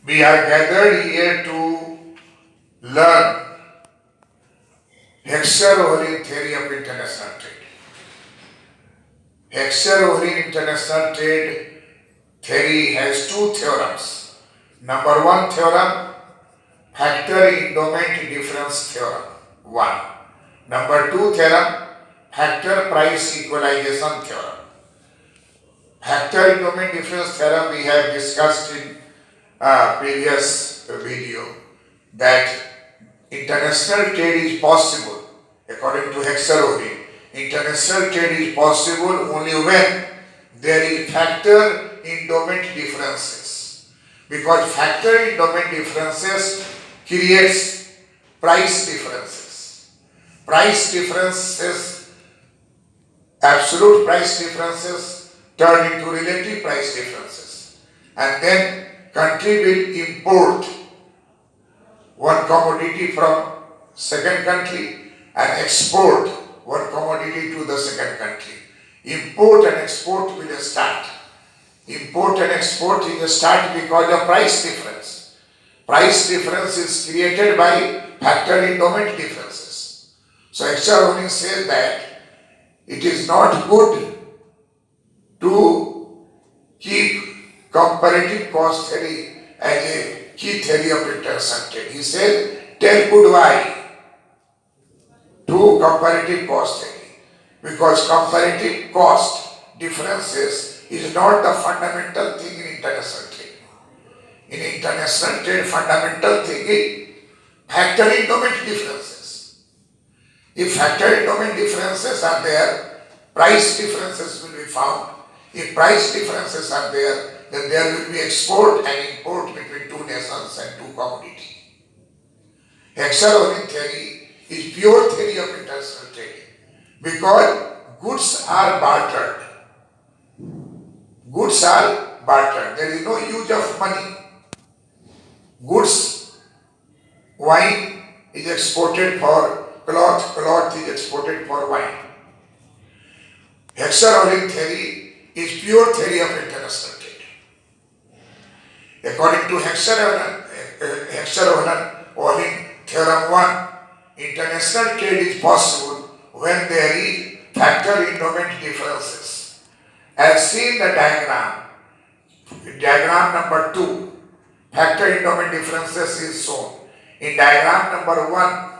We are gathered here to learn Heckscher Ohlin theory of international trade. Heckscher Ohlin international trade theory has two theorems. Number one theorem, factor endowment difference theorem 1. Number two theorem, factor price equalization theorem. Factor endowment difference theorem we have discussed in previous video that international trade is possible according to Heckscher Ohlin. International trade is possible only when there is factor endowment differences, because factor endowment differences creates price differences. Price differences, absolute price differences turn into relative price differences, and then country will import one commodity from second country and export one commodity to the second country. Import and export will start. Import and export will start because of price difference. Price difference is created by factor endowment differences. So Heckscher Ohlin says that it is not good to keep comparative cost theory as a key theory of international trade. He said, tell goodbye to comparative cost theory, because comparative cost differences is not the fundamental thing in international trade. In international trade, fundamental thing is factor endowment differences. If factor endowment differences are there, price differences will be found. If price differences are there, then there will be export and import between two nations and two commodities. Heckscher Ohlin theory is pure theory of international trade, because goods are bartered. Goods are bartered. There is no use of money. Goods, wine is exported for cloth, cloth is exported for wine. Heckscher Ohlin theory is pure theory of international trade. According to Heckscher Ohlin theorem 1, international trade is possible when there is factor endowment differences. As seen in the diagram number 2, factor endowment differences is shown. In diagram number 1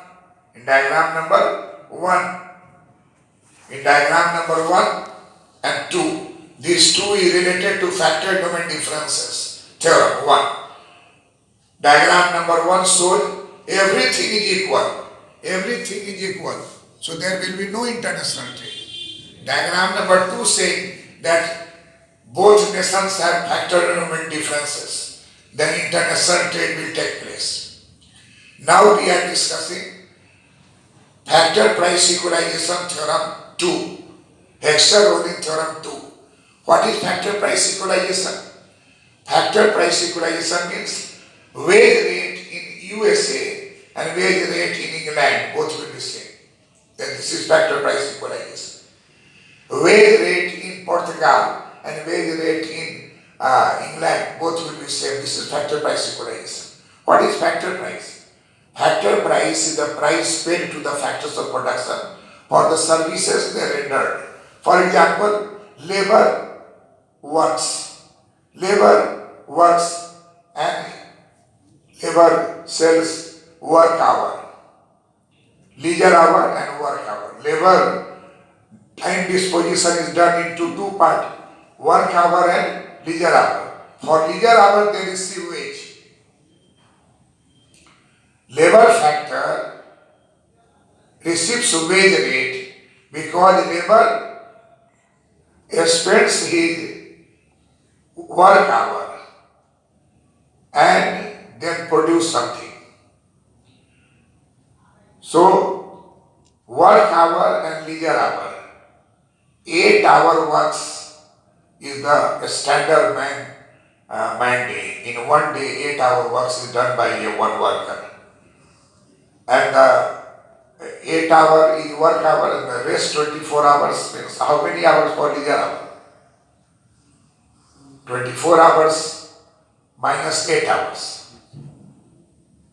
and 2, these two is related to factor endowment differences. Theorem 1. Diagram number 1 shows everything is equal. Everything is equal. So there will be no international trade. Diagram number 2 saying that both nations have factor endowment differences. Then international trade will take place. Now we are discussing factor price equalization theorem 2. Heckscher Ohlin theorem 2. What is factor price equalization? Factor price equalization means wage rate in USA and wage rate in England both will be same. Then this is factor price equalization. Wage rate in Portugal and wage rate in England both will be same. This is factor price equalization. What is factor price? Factor price is the price paid to the factors of production for the services they rendered. For example, labor works and labor sells work hour, leisure hour and work hour. Labor time disposition is done into two parts, work hour and leisure hour. For leisure hour they receive wage. Labor factor receives wage rate because labor spends his work hour and then produce something. So, work hour and leisure hour. 8-hour works is the standard man day. In one day, 8-hour works is done by one worker. And the 8-hour is work hour and the rest 24 hours means how many hours for leisure hour? 24 hours. minus 8 hours.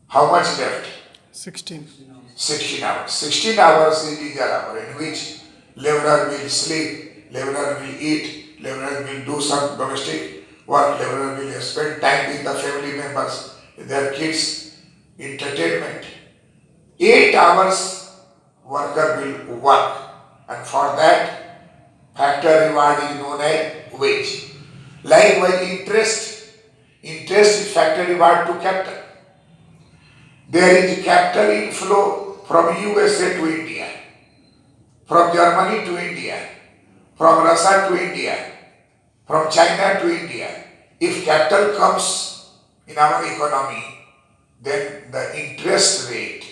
How much left? 16. 16 hours. 16 hours is leisure hour in which laborer will sleep, laborer will eat, laborer will do some domestic work, laborer will spend time with the family members, with their kids, entertainment. 8 hours worker will work, and for that factor reward is known as wage. Likewise, interest is factor reward to capital. There is capital inflow from USA to India, from Germany to India, from Russia to India, from China to India. If capital comes in our economy, then the interest rate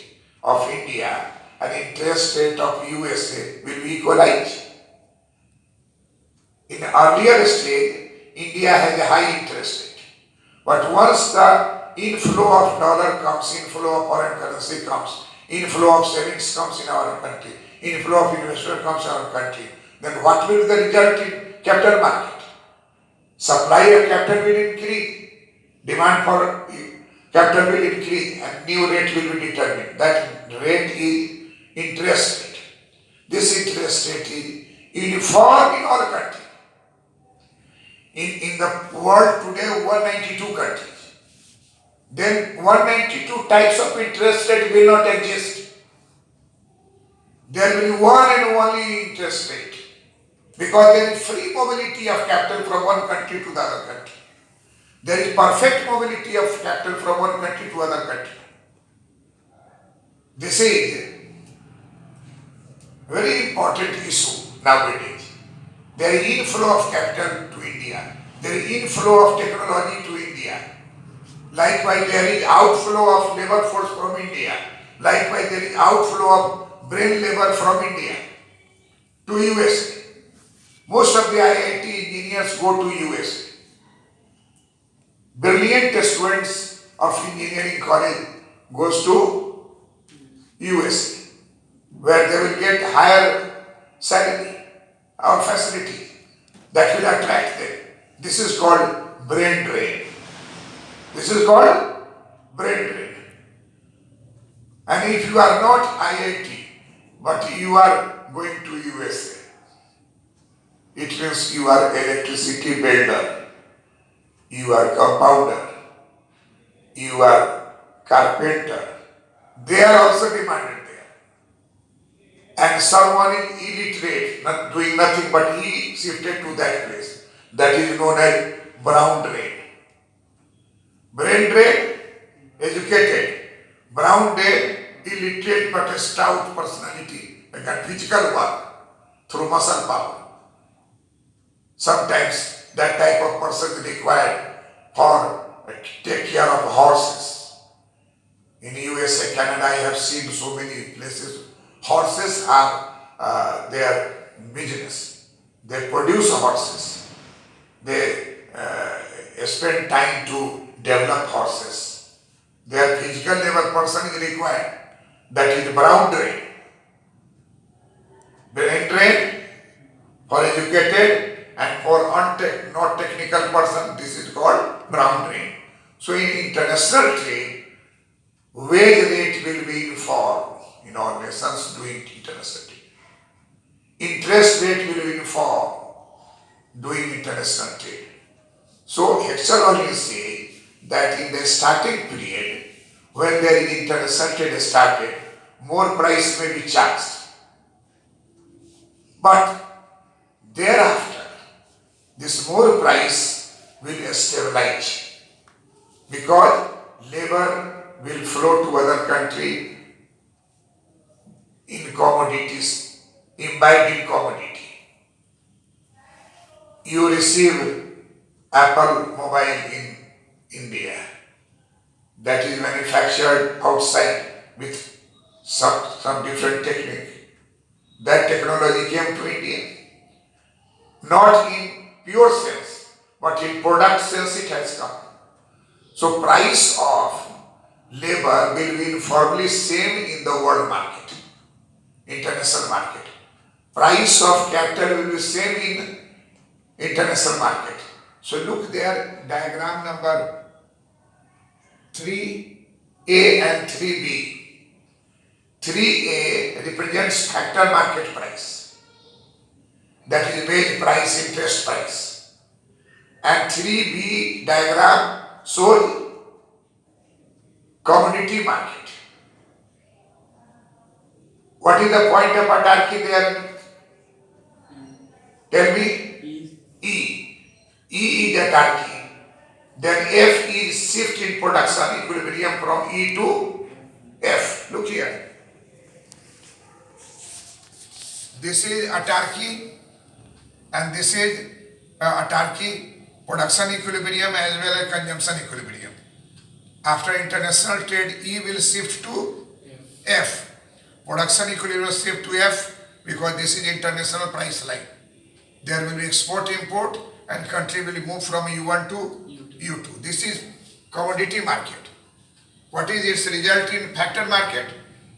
of India and interest rate of USA will be equalized. In earlier stage, India has a high interest rate. But once the inflow of dollar comes, inflow of foreign currency comes, inflow of savings comes in our country, inflow of investment comes in our country, then what will be the result in capital market? Supply of capital will increase, demand for capital will increase, and new rate will be determined. That rate is interest rate. This interest rate is uniform in all countries. In the world today, 192 countries. Then 192 types of interest rate will not exist. There will be one and only interest rate, because there is free mobility of capital from one country to the other country. There is perfect mobility of capital from one country to other country. This is a very important issue nowadays. There is inflow of capital to India. There is inflow of technology to India. Likewise, there is outflow of labor force from India. Likewise, there is outflow of brain labor from India to USA. Most of the IIT engineers go to USA. Brilliant students of engineering college goes to USA, where they will get higher salary or facility that will attract them. This is called brain drain. This is called brain drain. And if you are not IIT, but you are going to USA, it means you are electricity builder, you are compounder, you are carpenter. They are also demanded there. And someone is illiterate, not doing nothing, but he shifted to that place. That is known as brown drain. Brain drain, educated. Brown drain, illiterate but a stout personality, and physical work through muscle power. Sometimes that type of person is required for take care of horses. In USA, Canada, I have seen so many places. Horses are their business. They produce horses. They spend time to develop horses. Their physical labor person is required. That is brown drain. Brain drain for educated, and for not technical person, this is called brown drain. So in international trade, wage rate will be uniform in all nations doing international trade. Interest rate will be uniform doing international trade. So Heckscher Ohlin say that in the starting period, when there is international trade started, more price may be charged. But thereafter, this more price will stabilize, because labor will flow to other country in commodities, imbibed in commodity. You receive Apple mobile in India that is manufactured outside with some different technique. That technology came to India. Not in pure sense, but in product sense it has come. So price of labor will be uniformly same in the world market, international market. Price of capital will be same in international market. So look there, diagram number 3A and 3B. 3A represents factor market price, that is wage price, interest price, and 3B diagram shows commodity market. What is the point of autarky there? Tell me. E. E is autarky. Then F is shift in production equilibrium from E to F. Look here. This is autarky and this is autarky, production equilibrium as well as consumption equilibrium. After international trade, E will shift to F. Production equilibrium shift to F because this is international price line. There will be export import and country will move from U1 to U2. This is commodity market. What is its result in factor market?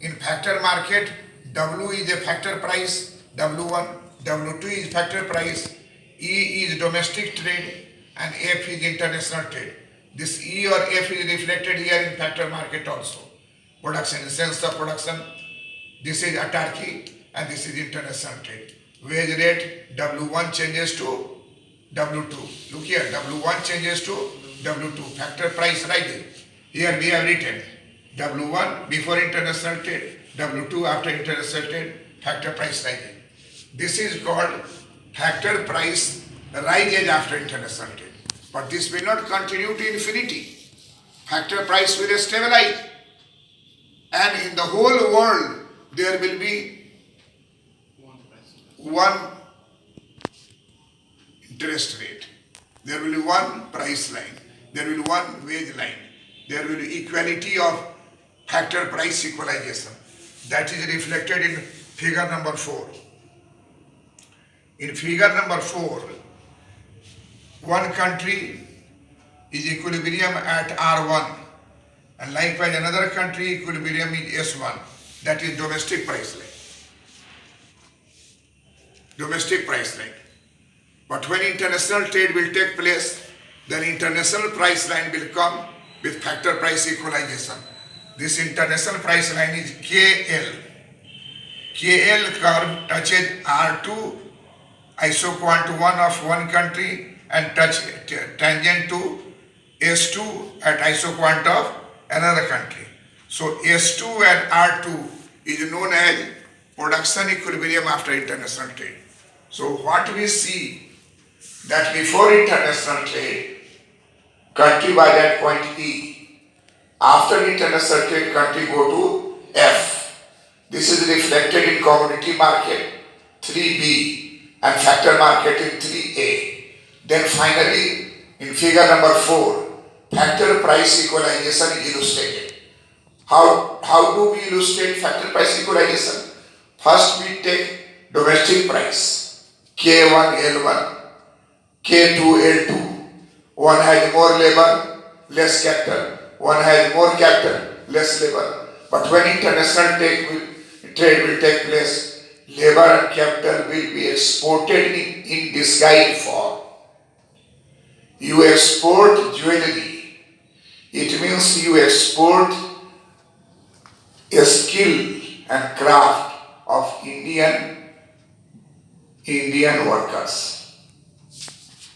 In factor market, W is a factor price, W1, W2 is factor price, E is domestic trade and F is international trade. This E or F is reflected here in factor market also. Production, in sense of production, this is autarky and this is international trade. Wage rate, W1 changes to W2. Look here, W1 changes to W2. Factor price rising. Here we have written W1 before international trade, W2 after international trade, factor price rising. This is called factor price rises after international trade. But this will not continue to infinity. Factor price will stabilize. And in the whole world, there will be one interest rate. There will be one price line. There will be one wage line. There will be equality of factor price equalization. That is reflected in figure number 4. In figure number 4, one country is equilibrium at R1 and likewise another country equilibrium is S1. That is domestic price line. Domestic price line. But when international trade will take place, then international price line will come with factor price equalization. This international price line is KL. KL curve touches R2 isoquant 1 of one country and touch tangent to S2 at isoquant of another country. So S2 and R2 is known as production equilibrium after international trade. So what we see that before international trade, country was at point E. After international trade, country go to F. This is reflected in commodity market 3B and factor market in 3A. Then finally, in figure number 4, factor price equalization is illustrated. How do we illustrate factor price equalization? First we take domestic price, K1 L1, K2 L2. One has more labor, less capital. One has more capital, less labor. But when international trade will take place, labor and capital will be exported in disguised form. You export jewelry. It means you export a skill and craft of Indian workers.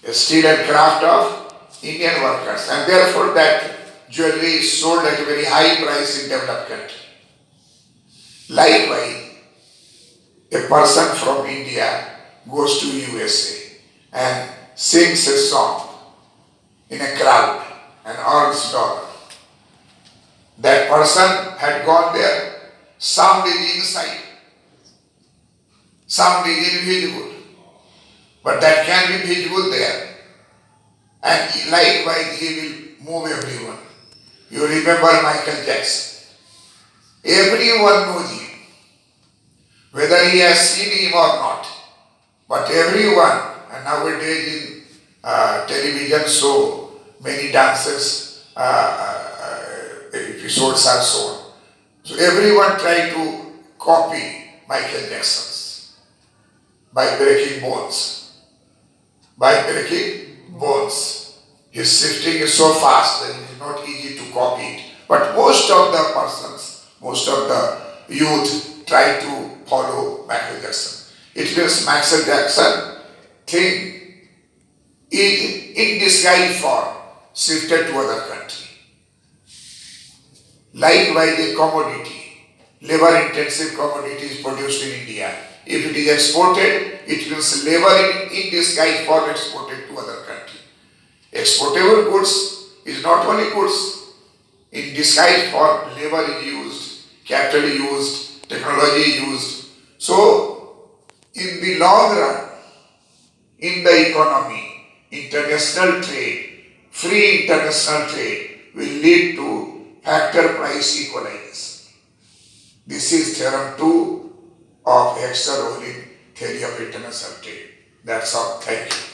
A skill and craft of Indian workers. And therefore that jewelry is sold at a very high price in developed country. Likewise, a person from India goes to USA and sings a song in a crowd and earns $. That person had gone there, sound is inside, sound is invisible, but that can be visible there. And likewise he will move everyone. You remember Michael Jackson. Everyone knows him, whether he has seen him or not. But everyone, and nowadays in television show, many dances, episodes are shown. So everyone try to copy Michael Jackson's by breaking bones. By breaking bones. His shifting is so fast that it is not easy to copy it. But most of the persons, most of the youth try to follow Michael Jackson. It means Michael Jackson thing in disguised form shifted to other country. Likewise, a commodity, labor-intensive commodity is produced in India. If it is exported, it means labor in disguised form exported to other country. Exportable goods is not only goods, in disguised form labor is used, capital is used, technology is used. So, in the long run, in the economy, international trade, free international trade will lead to factor price equalization. This is theorem 2 of Heckscher Ohlin theory of international trade. That's all. Thank you.